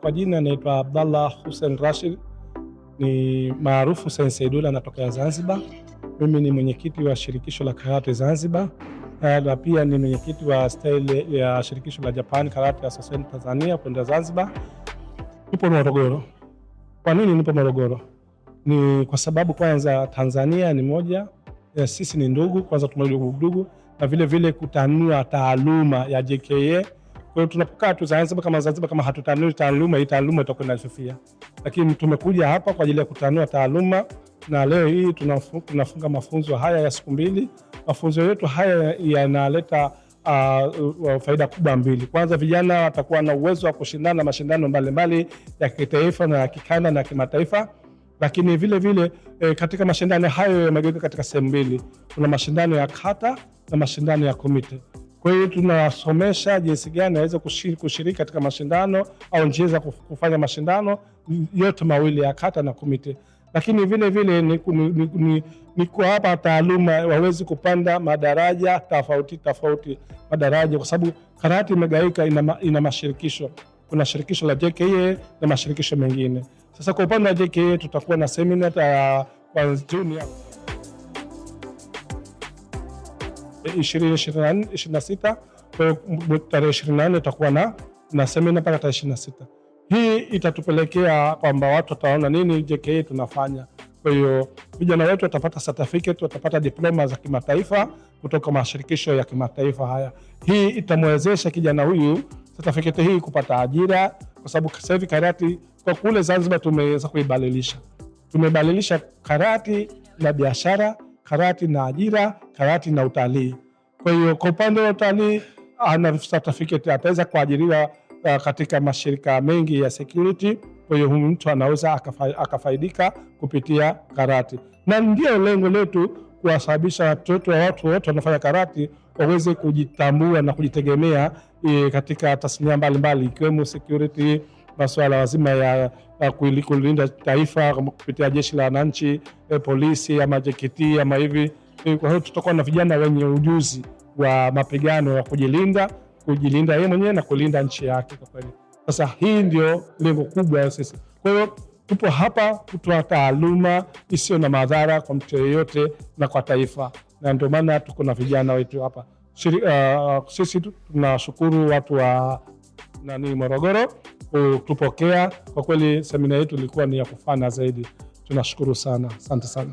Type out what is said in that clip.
Kwa jina naitwa Abdallah Hussein Rashid, ni maarufu Sensei Dula, natokea Zanzibar. Mimi ni mwenyekiti wa shirikisho la karate Zanzibar, na pia ni mwenyekiti wa style ya shirikisho la Japan Karate Association Tanzania kwenda Zanzibar. Nipo Morogoro. Kwa nini nipo Morogoro? Ni kwa sababu kwanza Tanzania ni moja, sisi ni ndugu, kwanza tumedugu, na vile vile kutanua taaluma ya JKA. Kwa hiyo tunapokaa tu Zanzibar kama hatutanui taaluma, hii taaluma itakuwa inafifia. Lakini tumekuja hapa kwa ajili ya kutanua taaluma, na leo hii tunafunga mafunzo haya ya siku 2. Mafunzo yetu haya yanaleta faida kubwa mbili. Kwanza, vijana watakuwa na uwezo wa kushindana mashindano mbalimbali ya kitaifa na kikanda na kimataifa. Lakini vile vile katika mashindano hayo yamegawika katika sehemu mbili. Kuna mashindano ya kata na mashindano ya komite. Kwa hiyo tunawasomesha jinsi gani waweze kushiriki katika mashindano au njia za kufanya mashindano yote mawili ya kata na komite. Lakini vile vile ni kuwapa taaluma waweze kupanda madaraja tofauti madaraja, kwa sababu karate imegawika, ina mashirikisho. Kuna shirikisho la JKA na mashirikisho mengine. Sasa kwa upande wa JKA tutakuwa na seminar kwa Juni 2026. Kwa tarehe 24 tutakuwa na seminar mpaka tarehe 26. Hii itatupelekea kwamba watu wataona nini JKA tunafanya. Kwa hiyo vijana wetu watapata certificate, watapata diploma za kimataifa kutoka mashirikisho ya kimataifa haya. Hii itamwezesha kijana huyu certificate hii kupata ajira, kwa sababu sasa hivi karate kwa kule Zanzibar tumeweza kuibadilisha. Tumebadilisha karate na biashara, karate na ajira, karate na utalii. Kwa hiyo kwa upande wa utalii ana certificate, ataweza kuajiriwa katika mashirika mengi ya security. Kwa hiyo mtu anaweza akafaidika kupitia karate, na ndio lengo letu kuwasababisha watoto wa watu wote wanafanya karate waweze kujitambua na kujitegemea katika tasnia mbalimbali, ikiwemo security, masuala mazima ya kulinda taifa kupitia jeshi la wananchi, polisi ama JKT ama hivi. Kwa hiyo tutakuwa na vijana wenye ujuzi wa mapigano ya kujilinda yeye mwenyewe na kulinda nchi yake kwa kweli. Sasa hii ndio lengo kubwa sisi. Kwa hiyo tupo hapa kutoa taaluma isiyo na madhara kwa mtu yeyote na kwa taifa, na ndio maana tuko na vijana wetu hapa. Sisi tunashukuru watu wa Morogoro kutupokea. Kwa kweli semina yetu ilikuwa ni ya kufana zaidi. Tunashukuru sana. Asante sana.